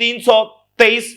$323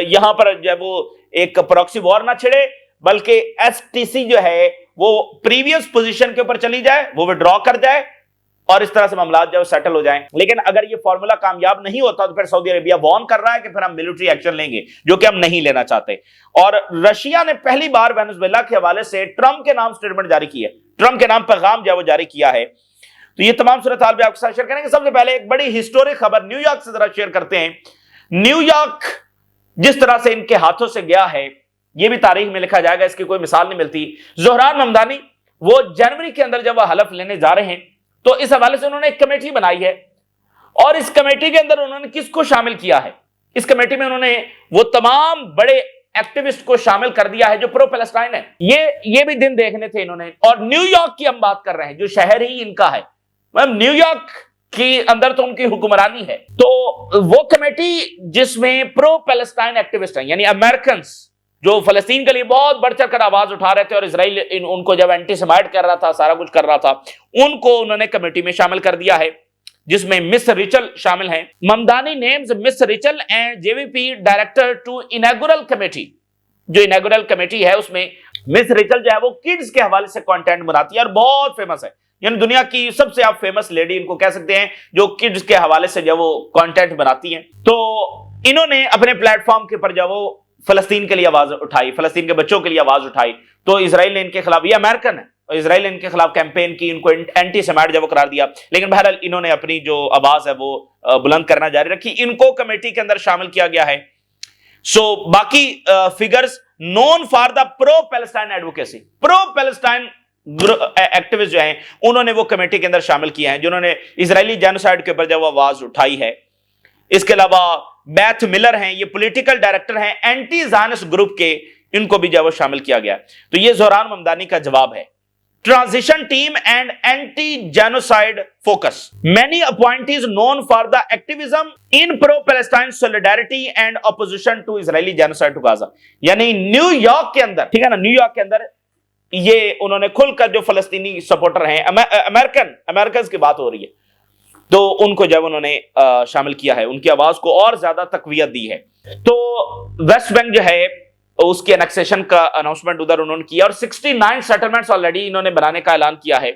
یہاں پر جو ہے وہ ایک پراکسی وار نہ چھڑے، بلکہ ایس ٹی سی جو ہے وہ پریویس پوزیشن کے اوپر چلی جائے، وہ وڈرا کر جائے، اور اس طرح سے معاملات جو سیٹل ہو جائیں۔ لیکن اگر یہ فارمولا کامیاب نہیں ہوتا تو پھر سعودی عربیہ وارن کر رہا ہے کہ پھر ہم ملٹری ایکشن لیں گے، جو کہ ہم نہیں لینا چاہتے۔ اور رشیا نے پہلی بار وینزویلا کے حوالے سے ٹرمپ کے نام سٹیٹمنٹ جاری کی ہے، ٹرمپ کے نام پیغام جو ہے وہ جاری کیا ہے۔ تو یہ تمام صورتحال بھی آپ کے ساتھ شیئر کریں گے۔ سب سے پہلے ایک بڑی ہسٹورک خبر نیو یارک سے ذرا شیئر کرتے ہیں۔ نیو یارک جس طرح سے ان کے ہاتھوں سے گیا ہے، یہ بھی تاریخ میں لکھا جائے گا، اس کی کوئی مثال نہیں ملتی۔ زہران ممدانی وہ جنوری کے اندر جب وہ حلف لینے جا رہے ہیں تو اس حوالے سے انہوں نے ایک کمیٹی بنائی ہے، اور اس کمیٹی کے اندر انہوں نے کس کو شامل کیا ہے؟ اس کمیٹی میں انہوں نے وہ تمام بڑے ایکٹیوسٹ کو شامل کر دیا ہے جو پرو پیلسٹائن ہے۔ یہ بھی دن دیکھنے تھے انہوں نے۔ اور نیو یارک کی ہم بات کر رہے ہیں جو شہر ہی ان کا ہے، نیو یارک کی اندر تو ان کی حکمرانی ہے۔ تو وہ کمیٹی جس میں پرو پیلسٹائن ایکٹیوسٹ ہیں، یعنی امریکنز جو فلسطین کے لیے بہت بڑھ چڑھ کر آواز اٹھا رہے تھے، اور اسرائیل ان کو جب اینٹی سیمائٹ کر رہا تھا، سارا کچھ کر رہا تھا، ان کو انہوں نے کمیٹی میں شامل کر دیا ہے، جس میں مس ریچل شامل ہیں۔ Mamdani names Miss Rachel and J V P director to inaugural committee. جو اناگورل کمیٹی ہے اس میں مس ریچل جو ہے وہ کڈز کے حوالے سے کانٹینٹ بناتی ہے اور بہت فیمس ہے، یعنی دنیا کی سب سے آپ فیمس لیڈی ان کو کہہ سکتے ہیں، جو کڈز کے حوالے سے جو وہ کانٹینٹ بناتی ہیں۔ تو انہوں نے اپنے پلیٹ فارم کے پر جو وہ فلسطین کے لیے آواز اٹھائی، فلسطین کے بچوں کے لیے آواز اٹھائی۔ تو اسرائیل نے ان کے خلاف، یہ امریکن ہے، اسرائیل نے ان کے خلاف کیمپین کی، ان کو اینٹی سیمائٹ جب قرار دیا، لیکن بہرحال انہوں نے اپنی جو آواز ہے وہ بلند کرنا جاری رکھی۔ ان کو کمیٹی کے اندر شامل کیا گیا ہے۔ سو باقی figures known for the pro Palestine advocacy, pro Palestine activist جو ہیں انہوں نے وہ کمیٹی کے اندر شامل کیا ہے، جنہوں نے اسرائیلی جینوسائیڈ کے اوپر جب وہ آواز اٹھائی ہے۔ اس کے علاوہ بیتھ ملر ہیں، یہ پولیٹیکل ڈائریکٹر ہیں اینٹی زائنسٹ گروپ کے، ان کو بھی جو وہ شامل کیا گیا۔ تو یہ زہران ممدانی کا جواب ہے۔ Transition team and anti genocide focus, many appointees known for the activism in pro Palestine solidarity and opposition to Israeli genocide to Gaza. یعنی نیو یارک کے اندر، ٹھیک ہے نا، نیو یارک کے اندر یہ انہوں نے کھل کر جو فلسطینی سپورٹر ہیں، امریکنز کی بات ہو رہی ہے، تو ان کو جب انہوں نے شامل کیا ہے، ان کی آواز کو اور زیادہ تقویت دی ہے۔ تو ویسٹ بینک جو ہے اس کے انیکسیشن کا اناؤنسمنٹ ادھر انہوں نے کیا، اور 69 سیٹلمنٹس آلریڈی انہوں نے بنانے کا اعلان کیا ہے۔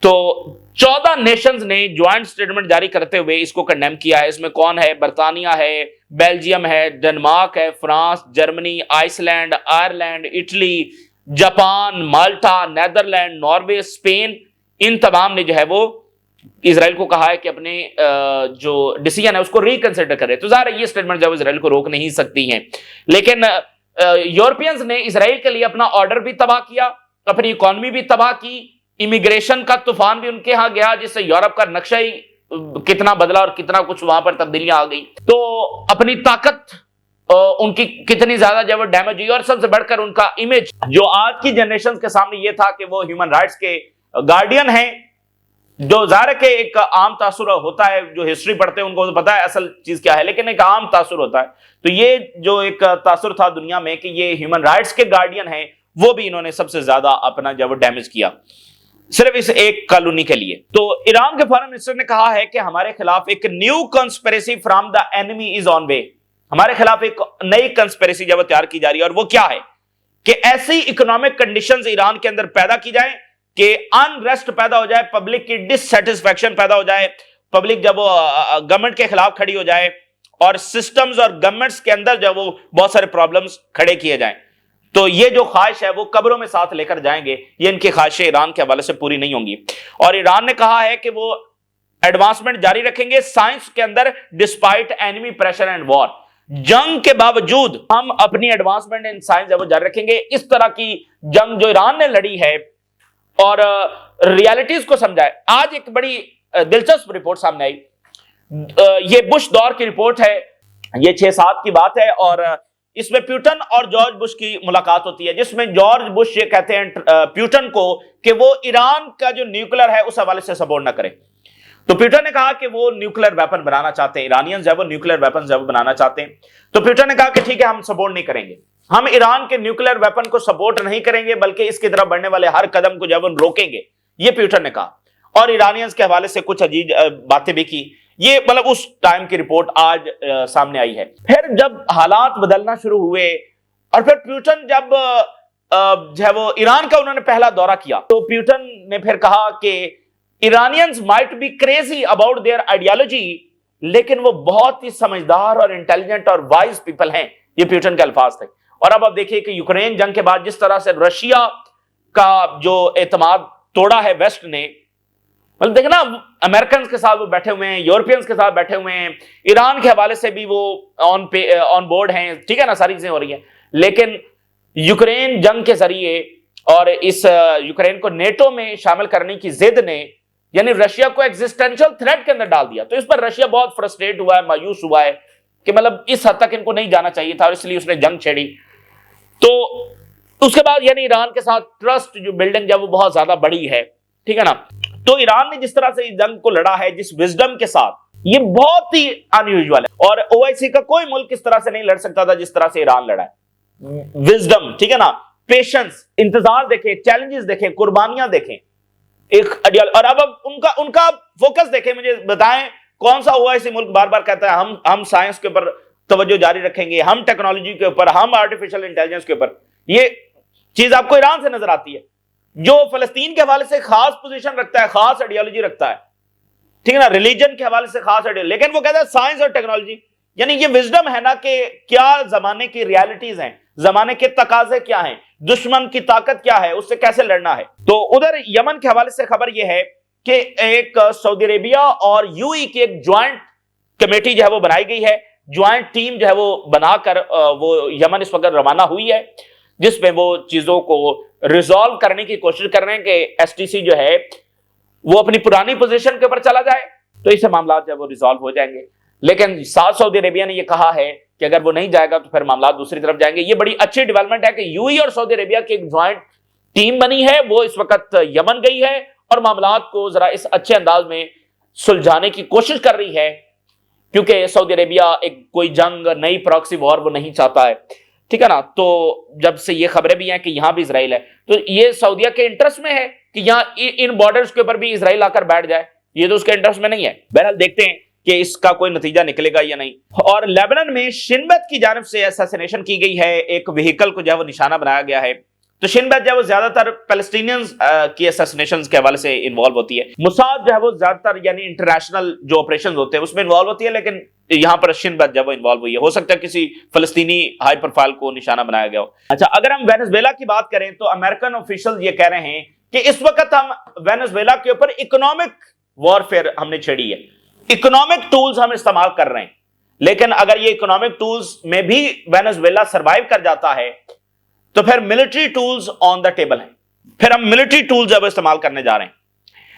تو 14 نیشنز نے جوائنٹ سٹیٹمنٹ جاری کرتے ہوئے اس کو کنڈیم کیا ہے۔ اس میں کون ہے؟ برطانیہ ہے، بیلجیم ہے، ڈنمارک ہے، France, Germany, Iceland, Ireland, Italy, Japan, Malta, Netherland, Norway, Spain, ان تمام نے جو ہے وہ اسرائیل کو کہا ہے کہ اپنے جو ڈیسیژن ہے اس کو ریکنسیڈر کرے۔ تو ظاہر ہے یہ سٹیٹمنٹ جب اسرائیل کو روک نہیں سکتی ہیں، لیکن یورپینز نے اسرائیل کے لیے اپنا آرڈر بھی تباہ کیا، اپنی اکانومی بھی تباہ کی، امیگریشن کا طوفان بھی ان کے ہاں گیا، جس سے یورپ کا نقشہ ہی کتنا بدلا اور کتنا کچھ وہاں پر تبدیلیاں آ گئی۔ تو اپنی طاقت ان کی کتنی زیادہ جو ڈیمیج ہوئی، اور سب سے بڑھ کر ان کا امیج جو آج کی جنریشن کے سامنے یہ تھا کہ وہ ہیومن رائٹس کے گارڈین ہیں، جو ظاہر کہ ایک عام تاثر ہوتا ہے، جو ہسٹری پڑھتے ہیں ان کو پتا ہے اصل چیز کیا ہے، لیکن ایک عام تاثر ہوتا ہے۔ تو یہ جو ایک تاثر تھا دنیا میں کہ یہ ہیومن رائٹس کے گارڈین ہیں، وہ بھی انہوں نے سب سے زیادہ اپنا جو ڈیمیج کیا صرف اس ایک کالونی کے لیے۔ تو ایران کے فارن منسٹر نے کہا ہے کہ ہمارے خلاف ایک new conspiracy from the enemy is on way, ہمارے خلاف ایک نئی کنسپریسی جب تیار کی جا رہی ہے، اور وہ کیا ہے کہ ایسی اکنامک کنڈیشنز ایران کے اندر پیدا کی جائیں کہ انریسٹ پیدا ہو جائے، پبلک کی ڈسسیٹسفیکشن پیدا ہو جائے، پبلک جب وہ گورنمنٹ کے خلاف کھڑی ہو جائے، اور سسٹمز اور گورنمنٹس کے اندر جب وہ بہت سارے پرابلمز کھڑے کیے جائیں۔ تو یہ جو خواہش ہے وہ قبروں میں ساتھ لے کر جائیں گے، یہ ان کی خواہشیں ایران کے حوالے سے پوری نہیں ہوں گی۔ اور ایران نے کہا ہے کہ وہ ایڈوانسمنٹ جاری رکھیں گے سائنس کے اندر، despite enemy pressure and war, جنگ کے باوجود ہم اپنی ایڈوانسمنٹ ان سائنس وہ جاری رکھیں گے۔ اس طرح کی جنگ جو ایران نے لڑی ہے اور ریالٹیز کو سمجھائے۔ آج ایک بڑی دلچسپ رپورٹ سامنے آئی، یہ بش دور کی رپورٹ ہے، یہ 6-7 کی بات ہے، اور اس میں پیوٹن اور جارج بش کی ملاقات ہوتی ہے، جس میں جارج بش یہ کہتے ہیں پیوٹن کو کہ وہ ایران کا جو نیوکلر ہے اس حوالے سے سپورٹ نہ کرے۔ تو پیوٹن نے کہا کہ وہ نیوکلر ویپن بنانا چاہتے ہیں، ایرانیز جب وہ نیوکلر ویپن جب بنانا چاہتے ہیں، تو پیوٹن نے کہا کہ ٹھیک ہے ہم سپورٹ نہیں کریں گے، ہم ایران کے نیوکلر ویپن کو سپورٹ نہیں کریں گے، بلکہ اس کی طرف بڑھنے والے ہر قدم کو جب روکیں گے، یہ پیوٹن نے کہا۔ اور ایرانیز کے حوالے سے کچھ عجیب باتیں بھی کی، یہ مطلب اس ٹائم کی رپورٹ آج سامنے آئی ہے. پھر جب حالات بدلنا شروع ہوئے اور پھر پیوٹن جب جو ہے وہ ایران کا انہوں نے پہلا دورہ کیا تو پیوٹن نے پھر کہا کہ Iranians might be crazy about their ideology لیکن وہ بہت ہی سمجھدار اور انٹیلیجنٹ اور وائز پیپل ہیں. یہ پیوٹن کے الفاظ تھے. اور اب آپ دیکھیے کہ یوکرین جنگ کے بعد جس طرح سے رشیا کا جو اعتماد توڑا ہے ویسٹ نے, مطلب دیکھنا امریکنز کے ساتھ وہ بیٹھے ہوئے ہیں, یورپینز کے ساتھ بیٹھے ہوئے ہیں, ایران کے حوالے سے بھی وہ آن بورڈ ہیں, ٹھیک ہے نا, ساری چیزیں ہو رہی ہیں. لیکن یوکرین جنگ کے ذریعے اور اس یوکرین کو نیٹو میں شامل کرنے کی ضد نے یعنی رشیا کو ایگزسٹینشل تھریٹ کے اندر ڈال دیا. تو اس پر رشیا بہت فرسٹریٹ ہوا ہے, مایوس ہوا ہے کہ مطلب اس حد تک ان کو نہیں جانا چاہیے تھا اور اس لیے اس نے جنگ چھیڑی. تو اس کے بعد یعنی ایران کے ساتھ ٹرسٹ جو بلڈنگ جب وہ بہت زیادہ بڑی ہے, ٹھیک ہے نا. تو ایران نے جس طرح سے اس جنگ کو لڑا ہے جس وزڈم کے ساتھ, یہ بہت ہی انیوژول ہے. اور OIC کا کوئی ملک اس طرح سے نہیں لڑ سکتا تھا جس طرح سے ایران لڑا ہے. وزڈم, ٹھیک ہے نا, پیشنس, انتظار دیکھیں, چیلنجز دیکھیں, قربانیاں دیکھیں, ایک اور اب ان کا فوکس دیکھیں. مجھے بتائیں کون سا OIC ملک بار بار کہتا ہے ہم سائنس کے اوپر توجہ جاری رکھیں گے, ہم ٹیکنالوجی کے اوپر, ہم آرٹیفیشل انٹیلیجنس کے اوپر. یہ چیز آپ کو ایران سے نظر آتی ہے جو فلسطین کے حوالے سے خاص پوزیشن رکھتا ہے, خاص آئیڈیالوجی رکھتا ہے, ٹھیک ہے نا, ریلیجن کے حوالے سے خاص آئیڈیالوجی, لیکن وہ کہتا ہے سائنس اور ٹیکنالوجی. یعنی یہ وزڈم ہے نا کہ کیا زمانے کی ریالٹیز ہیں, زمانے کے تقاضے کیا ہیں, دشمن کی طاقت کیا ہے, اس سے کیسے لڑنا ہے. تو ادھر یمن کے حوالے سے خبر یہ ہے کہ ایک سعودی عربیہ اور UAE کی ایک جوائنٹ کمیٹی جو ہے وہ بنائی گئی ہے, جوائنٹ ٹیم جو ہے وہ بنا کر وہ یمن اس وقت روانہ ہوئی ہے, جس میں وہ چیزوں کو ریزالو کرنے کی کوشش کر رہے ہیں کہ STC جو ہے وہ اپنی پرانی پوزیشن کے اوپر چلا جائے تو اس سے معاملات جو ہے وہ ریزالو ہو جائیں گے. لیکن ساتھ سعودی عربیہ نے یہ کہا ہے کہ اگر وہ نہیں جائے گا تو پھر معاملات دوسری طرف جائیں گے. یہ بڑی اچھی ڈیولپمنٹ ہے کہ UAE اور سعودی عربیہ کی ایک جوائنٹ ٹیم بنی ہے, وہ اس وقت یمن گئی ہے اور معاملات کو ذرا اس اچھے انداز میں سلجھانے کی کوشش کر رہی ہے, کیونکہ سعودی عربیہ ایک کوئی جنگ, نئی پراکسی وار وہ نہیں چاہتا ہے, ٹھیک ہے نا. تو جب سے یہ خبریں بھی ہیں کہ یہاں بھی اسرائیل ہے تو یہ سعودیہ کے انٹرسٹ میں ہے کہ یہاں ان بارڈرز کے اوپر بھی اسرائیل آ کر بیٹھ جائے, یہ تو اس کے انٹرسٹ میں نہیں ہے. بہرحال دیکھتے ہیں کہ اس کا کوئی نتیجہ نکلے گا یا نہیں. اور لیبنان میں شن بیت کی جانب سے اساسینیشن کی گئی ہے, ایک وہیکل کو جو ہے وہ نشانہ بنایا گیا ہے. تو شن بیت جو ہے وہ زیادہ تر پیلسٹینینز کی اساسینیشن کے حوالے سے انوالو ہوتی ہے. موساد جو ہے وہ زیادہ تر یعنی انٹرنیشنل جو آپریشنز ہوتے ہیں اس میں انوالو ہوتی ہے, لیکن یہاں پر شن بیت جو ہے وہ انوالو ہوئی ہے. ہو سکتا ہے کسی فلسطینی ہائی پروفائل کو نشانہ بنایا گیا ہو. اچھا, اگر ہم وینزویلا کی بات کریں تو امریکن آفیشل یہ کہہ رہے ہیں کہ اس وقت ہم وینزویلا کے اوپر اکنامک وارفیئر ہم نے چھیڑی ہے, اکنامک ٹولز ہم استعمال کر رہے ہیں, لیکن اگر یہ اکنامک ٹولز میں بھی وینزویلا سروائیو کر جاتا ہے تو پھر military tools on the table ہیں, پھر ہم ملٹری ٹولز اب استعمال کرنے جا رہے ہیں.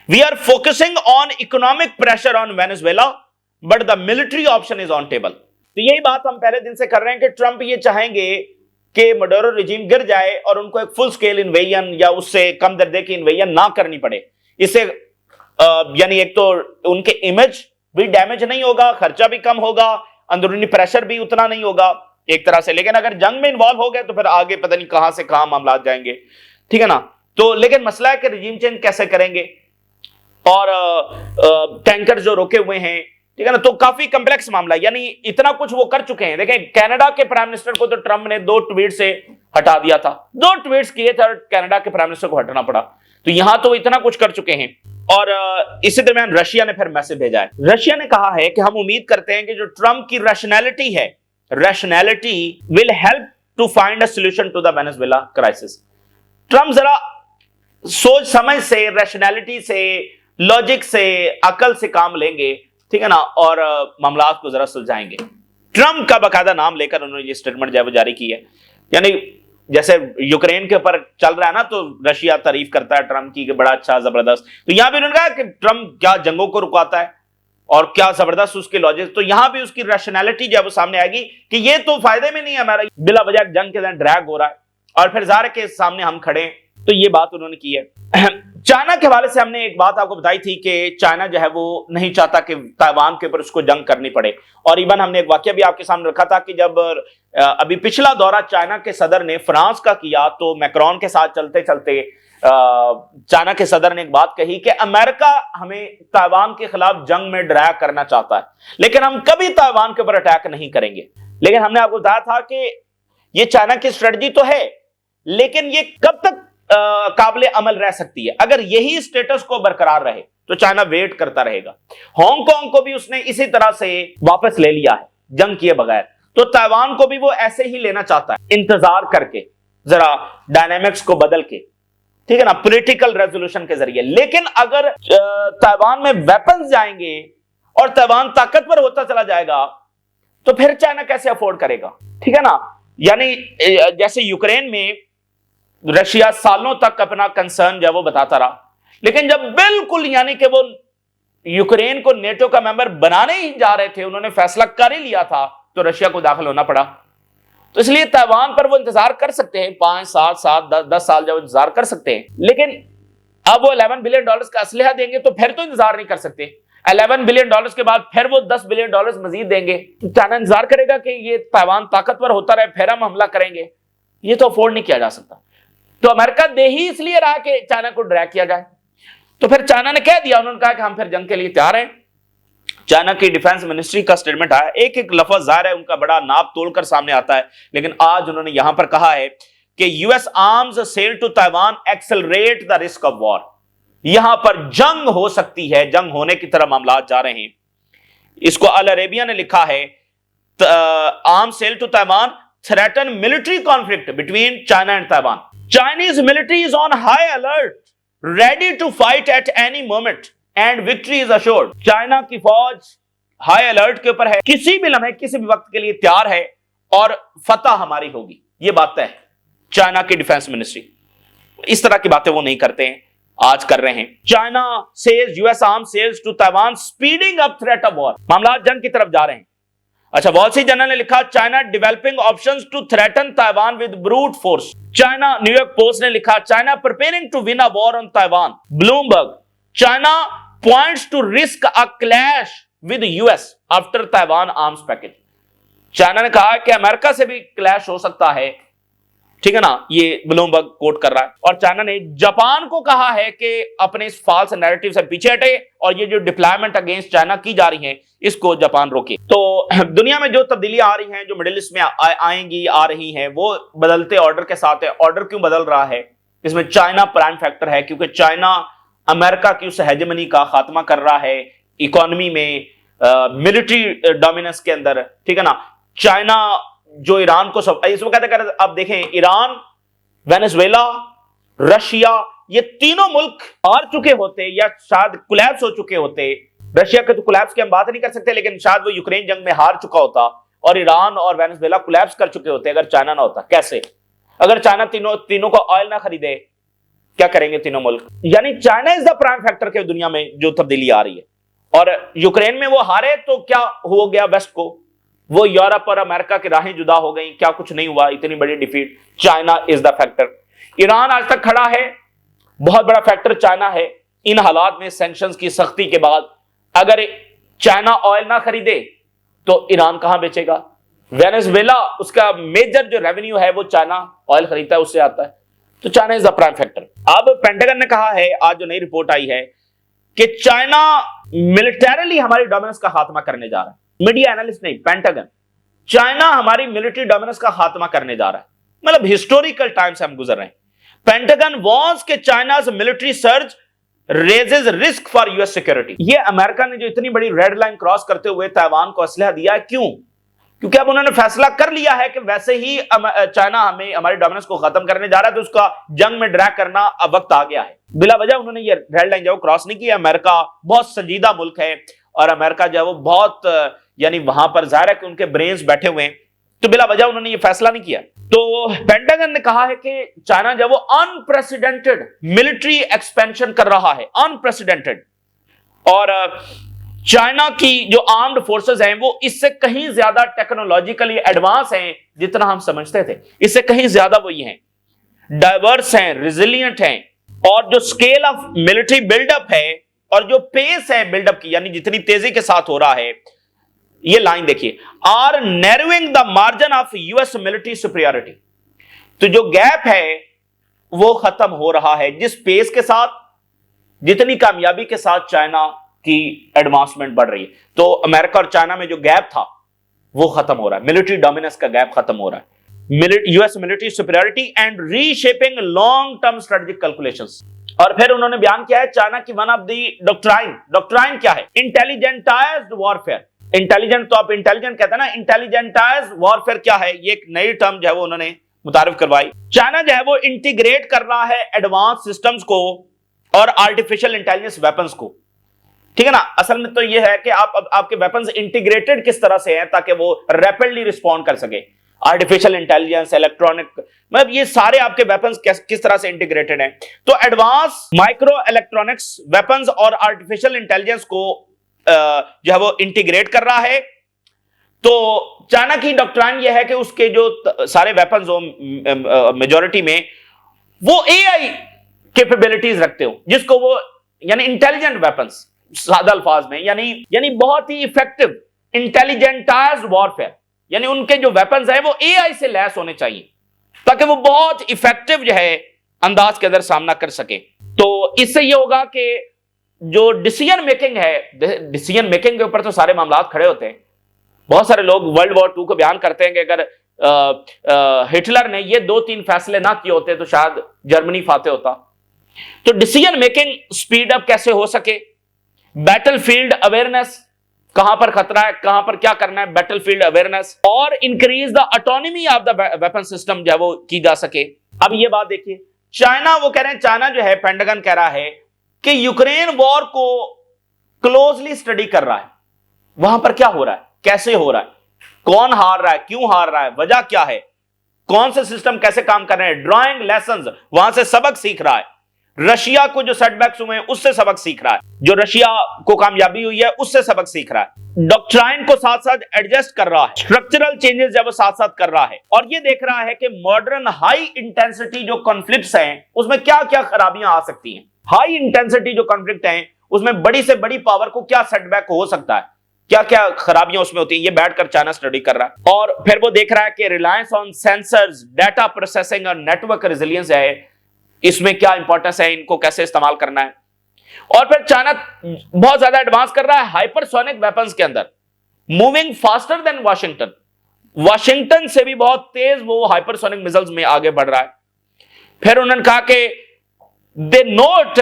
We are focusing on economic pressure on Venezuela but the military option is on table. تو یہی بات ہم پہلے دن سے کر رہے ہیں کہ ٹرمپ یہ چاہیں گے کہ مڈورو رجیم گر جائے اور ان کو ایک فل سکیل انویژن یا اس سے کم درجے کی انویژن نہ کرنی پڑے. اس سے یعنی ایک تو ان کے امیج بھی ڈیمیج نہیں ہوگا, خرچہ بھی کم ہوگا, اندرونی پریشر بھی اتنا نہیں ہوگا ایک طرح سے. لیکن اگر جنگ میں انوالو ہو گئے تو پھر آگے پتہ نہیں کہاں سے کہاں معاملات جائیں گے, ٹھیک ہے نا. تو لیکن مسئلہ ہے کہ رجیم چینج کیسے کریں گے, اور ٹینکر جو روکے ہوئے ہیں, ٹھیک ہے نا. تو کافی کمپلیکس معاملہ, یعنی اتنا کچھ وہ کر چکے ہیں. دیکھیں کینیڈا کے پرائم منسٹر کو تو ٹرمپ نے 2 ٹویٹ سے ہٹا دیا تھا, 2 ٹویٹس کیے تھے اور کینیڈا کے پرائم منسٹر کو ہٹنا پڑا. تو یہاں تو اتنا کچھ کر چکے ہیں. اور اسی درمیان رشیا نے پھر میسج بھیجا ہے. رشیا نے کہا ہے کہ ہم امید کرتے ہیں کہ جو ٹرمپ کی ریشنلٹی ہے, rationality will help to find a solution to the Venezuela crisis. Trump ذرا سوچ سمجھ سے, ریشنلٹی سے, لاجک سے, عقل سے کام لیں گے, ٹھیک ہے نا, اور معاملات کو ذرا سلجھائیں گے. ٹرمپ کا باقاعدہ نام لے کر انہوں نے یہ سٹیٹمنٹ جو ہے وہ جاری کی ہے. یعنی جیسے یوکرین کے اوپر چل رہا ہے نا تو رشیا تعریف کرتا ہے ٹرمپ کی کہ بڑا اچھا زبردست. تو یہاں بھی انہوں نے کہا کہ ٹرمپ کیا جنگوں کو رکواتا ہے اور کیا زبردست اس کے لاجک. تو یہاں بھی اس کی ریشنلٹی جو ہے وہ سامنے آئے گی کہ یہ تو فائدے میں نہیں ہے ہمارا, بلا وجہ جنگ کے دن ڈریگ ہو رہا ہے اور پھر ظاہر کے سامنے ہم کھڑے ہیں. تو یہ بات انہوں نے کی ہے. چائنا کے حوالے سے ہم نے ایک بات آپ کو بتائی تھی کہ چائنا جو ہے وہ نہیں چاہتا کہ تائیوان کے اوپر اس کو جنگ کرنی پڑے. اور ایون ہم نے ایک واقعہ بھی آپ کے سامنے رکھا تھا کہ جب ابھی پچھلا دورہ چائنا کے صدر نے فرانس کا کیا تو میکرون کے ساتھ چلتے چلتے چائنا کے صدر نے ایک بات کہی کہ امریکہ ہمیں تائیوان کے خلاف جنگ میں ڈرایا کرنا چاہتا ہے لیکن ہم کبھی تائیوان کے اوپر اٹیک نہیں کریں گے. لیکن ہم نے آپ کو بتایا تھا کہ یہ چائنا کی اسٹریٹجی تو ہے لیکن یہ کب تک قابل عمل رہ سکتی ہے؟ اگر یہی اسٹیٹس کو برقرار رہے تو چائنا ویٹ کرتا رہے گا. ہانگ کانگ کو بھی اس نے اسی طرح سے واپس لے لیا ہے جنگ کیے بغیر, تو تائیوان کو بھی وہ ایسے ہی لینا چاہتا ہے, انتظار کر کے, ذرا ڈائنامکس کو بدل کے, ٹھیک ہے نا, پولیٹیکل ریزولوشن کے ذریعے. لیکن اگر تائیوان میں ویپنز جائیں گے اور تائیوان طاقتور ہوتا چلا جائے گا تو پھر چائنا کیسے افورڈ کرے گا؟ ٹھیک ہے نا. یعنی جیسے یوکرین میں رشیا سالوں تک اپنا کنسرن جو ہے وہ بتاتا رہا, لیکن جب بالکل یعنی کہ وہ یوکرین کو نیٹو کا ممبر بنانے ہی جا رہے تھے, انہوں نے فیصلہ کر ہی لیا تھا, تو رشیا کو داخل ہونا پڑا. تو اس لیے تائیوان پر وہ انتظار کر سکتے ہیں 5 7 7 10 سال جب انتظار کر سکتے ہیں, لیکن اب وہ $11 بلین کا اسلحہ دیں گے تو پھر تو انتظار نہیں کر سکتے. $11 بلین کے بعد پھر وہ $10 بلین مزید دیں گے تو چائنا انتظار کرے گا کہ یہ تائیوان طاقتور ہوتا رہے پھر ہم حملہ کریں گے. یہ تو افورڈ نہیں کیا جا سکتا. تو امریکہ دے ہی اس لیے رہا کہ چائنا کو ڈرا کیا جائے. تو پھر چائنا نے کہہ دیا, انہوں نے کہا کہ ہم پھر جنگ کے لیے تیار ہیں. چائنا کی ڈیفنس منسٹری کا سٹیٹمنٹ آیا, ایک ایک لفظ ظاہر ہے ان کا بڑا ناپ تول کر سامنے آتا ہے, لیکن آج انہوں نے یہاں پر کہا ہے کہ US arms sale to Taiwan accelerate the risk of war. یہاں پر جنگ ہو سکتی ہے, جنگ ہونے کی طرح معاملات جا رہے ہیں. اس کو ال عربیہ نے لکھا ہے, arms sale to Taiwan threaten military conflict between China and Taiwan. Chinese military is on high alert, ready to fight at any moment. And victory is assured. China کی فوج ہائی الرٹ کے اوپر ہے, کسی بھی لمحے کسی بھی وقت کے لیے تیار ہے اور فتح ہماری ہوگی. یہ بات ہے چائنا کی ڈیفنس منسٹری. اس طرح کی باتیں وہ نہیں کرتے ہیں, آج کر رہے ہیں. China says US arms sales to Taiwan speeding up threat of war. معاملات جنگ کی طرف جا رہے ہیں. اچھا, وال اسٹریٹ جرنل نے لکھا China developing options to threaten Taiwan with brute force. China, New York Post نے لکھا China preparing to win a war on Taiwan. Bloomberg, China points to risk a clash with US after Taiwan arms package. China نے کہا کہ امریکہ سے بھی clash ہو سکتا ہے, ٹھیک ہے نا, یہ بلومبرگ کوٹ کر رہا ہے. اور چائنا نے جاپان کو کہا ہے کہ اپنے اس فالس نیریٹو سے پیچھے ہٹے اور یہ جو ڈپلائمنٹ اگینسٹ چائنا کی جا رہی ہیں اس کو جاپان روکے. تو دنیا میں جو تبدیلیاں آ رہی ہیں, جو مڈل ایسٹ میں آئیں گی, آ رہی ہیں, وہ بدلتے آرڈر کے ساتھ ہے. آرڈر کیوں بدل رہا ہے؟ اس میں چائنا پرائم فیکٹر ہے, کیونکہ چائنا امریکہ کی اس ہیجمنی کا خاتمہ کر رہا ہے اکانومی میں, ملٹری ڈومیننس کے اندر, ٹھیک ہے نا. چائنا جو ایران کو اس وقت کہتے ہیں, اب دیکھیں ایران, وینزویلا, رشیا, یہ تینوں ملک ہار چکے ہوتے یا شاید کولیپس ہو چکے ہوتے. رشیا کے تو کولیپس کی ہم بات نہیں کر سکتے, لیکن شاید وہ یوکرین جنگ میں ہار چکا ہوتا, اور ایران اور وینزویلا کولیپس کر چکے ہوتے اگر چائنا نہ ہوتا. کیسے؟ اگر چائنا تینوں کو آئل نہ خریدے, کیا کریں گے تینوں ملک؟ یعنی China is the prime factor کے دنیا میں جو تبدیلی آ رہی ہے. اور یوکرین میں وہ ہارے تو کیا ہو گیا ویسٹ کو؟ وہ یورپ اور امریکہ کی راہیں جدا ہو گئیں, کیا کچھ نہیں ہوا, اتنی بڑی defeat. China is the factor. Iran آج تک کھڑا ہے, بہت بڑا فیکٹر چائنا ہے. ان حالات میں سینکشنز کی سختی کے بعد اگر چائنا آئل نہ خریدے تو ایران کہاں بیچے گا؟ وینزویلا, اس کا میجر جو ریونیو ہے وہ چائنا آئل خریدتا ہے, اس سے آتا ہے. تو China is the prime factor. اب پینٹاگن نے کہا ہے, آج جو نئی رپورٹ آئی ہے, کہ چائنا ملٹریلی ہماری ڈومیننس کا خاتمہ کرنے جا رہا ہے. میڈیا اینالسٹ نہیں, پینٹاگن. چائنا ہماری ملٹری ڈومیننس کا خاتمہ کرنے جا رہا ہے. مطلب ہسٹوریکل ٹائم سے ہم گزر رہے ہیں. پینٹاگن وانٹس کہ China's military surge raises risk for US security. یہ امریکہ نے جو اتنی بڑی ریڈ لائن کراس کرتے ہوئے تائیوان کو اسلحہ دیا ہے, کیوں؟ کیونکہ اب انہوں نے فیصلہ کر لیا ہے کہ ویسے ہی چائنا ہماری ڈومیننس کو ختم کرنے جا رہا ہے, تو اس کا جنگ میں ڈرا کرنا اب وقت آ گیا ہے. بلا وجہ انہوں نے یہ ریڈ لائن جو کراس نہیں کیا. امریکہ بہت سنجیدہ ملک ہے, اور امریکہ جو ہے وہ بہت, یعنی وہاں پر ظاہر ہے کہ ان کے برینز بیٹھے ہوئے ہیں, تو بلا وجہ انہوں نے یہ فیصلہ نہیں کیا. تو پینٹاگن نے کہا ہے کہ چائنا جو ہے وہ انپریسیڈنٹڈ ملٹری ایکسپینشن کر رہا ہے, انپریسیڈنٹڈ. اور چائنا کی جو آرمڈ فورسز ہیں وہ اس سے کہیں زیادہ ٹیکنالوجیکلی ایڈوانس ہیں جتنا ہم سمجھتے تھے. اس سے کہیں زیادہ وہ یہ ہیں, ڈائیورس ہیں, ریزیلینٹ ہیں, اور جو scale of military build up ہے اور جو پیس ہے بلڈ اپ کی, یعنی جتنی تیزی کے ساتھ ہو رہا ہے, یہ لائن دیکھیے, are narrowing the margin of US military superiority. تو جو گیپ ہے وہ ختم ہو رہا ہے جس پیس کے ساتھ, جتنی کامیابی کے ساتھ چائنا کی ایڈوانسمنٹ بڑھ رہی ہے. تو امریکہ اور چائنا میں جو گیپ تھا وہ ختم ہو رہا ہے, ملٹری ڈومیننس کا گیپ ختم ہو رہا ہے. US military superiority and reshaping long term strategic calculations. اور پھر انہوں نے بیان کیا ہے چائنا کی ون آف دی ڈاکٹرائن کیا ہے, انٹیلیجنٹائزڈ وارفیئر. انٹیلیجنٹ تو آپ انٹیلیجنٹ کہتے ہیں نا, انٹیلیجنٹائزڈ وارفیئر کیا ہے, یہ ایک نئی ٹرم جو ہے وہ انہوں نے متعارف کروائی. چائنا جو ہے وہ انٹیگریٹ کر رہا ہے ایڈوانس سسٹمز کو اور آرٹیفیشل انٹیلیجنس ویپنز کو. ٹھیک ہے نا, اصل میں تو یہ ہے کہ آپ کے ویپنز انٹیگریٹڈ کس طرح سے ہیں تاکہ وہ ریپڈلی رسپونڈ کر سکے. آرٹیفیشل انٹیلیجنس, الیکٹرانک, مطلب یہ سارے آپ کے ویپنز کس طرح سے انٹیگریٹڈ ہیں. تو ایڈوانس مائکرو الیکٹرانکس ویپنز اور آرٹیفیشل انٹیلیجنس کو جو ہے وہ انٹیگریٹ کر رہا ہے. تو چائنا کی ڈاکٹرائن یہ ہے کہ اس کے جو سارے ویپنز ہو میجورٹی میں وہ اے آئی کیپیبلٹیز رکھتے ہو, جس کو وہ یعنی انٹیلیجنٹ ویپنز, سادہ الفاظ میں یعنی بہت ہی افیکٹو انٹیلیجنٹائزڈ وارفیئر, یعنی ان کے جو ویپنز ہیں وہ اے آئی سے لیس ہونے چاہیے تاکہ وہ بہت افیکٹو جو ہے انداز کے اندر سامنا کر سکے. تو اس سے یہ ہوگا کہ جو ڈیسیژن میکنگ ہے, ڈیسیژن میکنگ کے اوپر تو سارے معاملات کھڑے ہوتے ہیں. بہت سارے لوگ ورلڈ وار 2 کو بیان کرتے ہیں کہ اگر ہٹلر نے یہ 2-3 فیصلے نہ کیے ہوتے تو شاید جرمنی فاتح ہوتا. تو ڈیسیژن میکنگ سپیڈ اپ کیسے ہو سکے, بیٹل فیلڈ اویئرنیس, کہاں پر خطرہ ہے, کہاں پر کیا کرنا ہے, بیٹل فیلڈ اویئرنیس, اور increase the autonomy of the weapon system جو ہے وہ کی جا سکے. اب یہ بات دیکھیے, چائنا وہ کہہ رہے ہیں, چائنا جو ہے پینٹاگن کہہ رہا ہے کہ یوکرین وار کو کلوزلی اسٹڈی کر رہا ہے. وہاں پر کیا ہو رہا ہے, کیسے ہو رہا ہے, کون ہار رہا ہے, کیوں ہار رہا ہے, وجہ کیا ہے, کون سے سسٹم کیسے کام کر رہے ہیں, ڈرائنگ لیسنز, وہاں سے سبق سیکھ رہا ہے. رشیا کو جو سیٹ بیکس ہوئے ہیں اس سے سبق سیکھ رہا ہے, جو رشیا کو کامیابی ہوئی ہے اس سے سبق سیکھ رہا ہے. ڈاکٹرائن کو ساتھ ساتھ ایڈجسٹ کر رہا ہے, اسٹرکچرل چینجز جب وہ ساتھ ساتھ کر رہا ہے, اور یہ دیکھ رہا ہے کہ ماڈرن ہائی انٹینسٹی جو کانفلکٹس ہیں اس میں کیا کیا خرابیاں آ سکتی ہیں. ہائی انٹینسٹی جو کانفلکٹ ہیں اس میں بڑی سے بڑی پاور کو کیا سیٹ بیک ہو سکتا ہے, کیا کیا خرابیاں اس میں ہوتی ہیں, یہ بیٹھ کر چائنا اسٹڈی کر رہا ہے. اور پھر وہ دیکھ رہا ہے کہ reliance on censors, data processing اور نیٹ ورک ریزیلینس ہے, اس میں کیا امپورٹنس ہے, ان کو کیسے استعمال کرنا ہے. اور پھر چائنا بہت زیادہ ایڈوانس کر رہا ہے ہائپر سونک ویپنز کے اندر, moving faster than Washington. Washington سے بھی بہت تیز وہ ہائپر سونک میزائلز میں آگے بڑھ رہا ہے. پھر انہوں نے کہا کہ دے نوٹ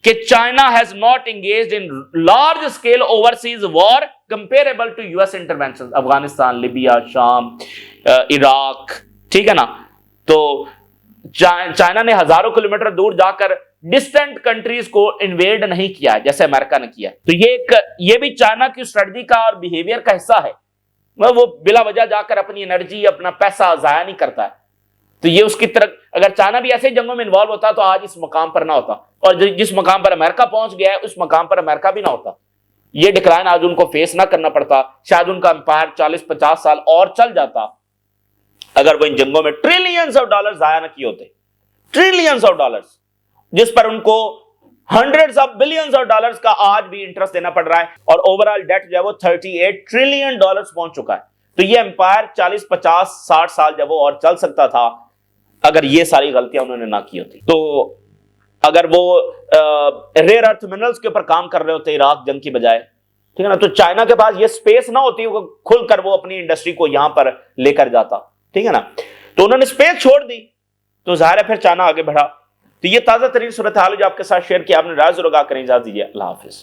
کہ China has not engaged in large scale overseas war comparable to US intervention, Afghanistan, Libya, شام, عراق, ٹھیک ہے نا. تو چائنا نے ہزاروں کلومیٹر دور جا کر ڈسٹنٹ کنٹریز کو انویڈ نہیں کیا ہے جیسے امریکہ نے کیا. تو یہ بھی چائنا کی اسٹریٹجی کا اور بیہیویئر کا حصہ ہے. وہ بلا وجہ جا کر اپنی انرجی, اپنا پیسہ ضائع نہیں کرتا ہے. تو یہ اس کی طرح, اگر چائنا بھی ایسے جنگوں میں انوالو ہوتا تو آج اس مقام پر نہ ہوتا, اور جس مقام پر امریکہ پہنچ گیا ہے اس مقام پر امریکہ بھی نہ ہوتا. یہ ڈکلائن آج ان کو فیس نہ کرنا پڑتا, شاید ان کا امپائر 40-50 سال اور چل جاتا اگر وہ ان جنگوں میں ٹریلینز آف ڈالر ضائع نہ کیے ہوتے. ٹریلینز آف ڈالرز جس پر ان کو hundreds of billions of dollars کا آج بھی انٹرسٹ دینا پڑ رہا ہے, اور اوورال ڈیٹ جو ہے وہ 38 ٹریلین ڈالرز پہنچ چکا ہے. تو یہ امپائر 40-50-60 سال جب وہ اور چل سکتا تھا اگر یہ ساری غلطیاں انہوں نے نہ کی ہوتی. تو اگر وہ ریئر ارتھ منرلز کے اوپر کام کر رہے ہوتے عراق جنگ کی بجائے, ٹھیک ہے نا, تو چائنا کے پاس یہ سپیس نہ ہوتی, وہ کھل کر وہ اپنی انڈسٹری کو یہاں پر لے کر جاتا, ٹھیک ہے نا. تو انہوں نے سپیس چھوڑ دی, تو ظاہر ہے پھر چائنا آگے بڑھا. تو یہ تازہ ترین صورتحال جو آپ کے ساتھ شیئر کیا, آپ نے رائے ضرور آگاہ کریں. اجازت دیجیے, اللہ حافظ.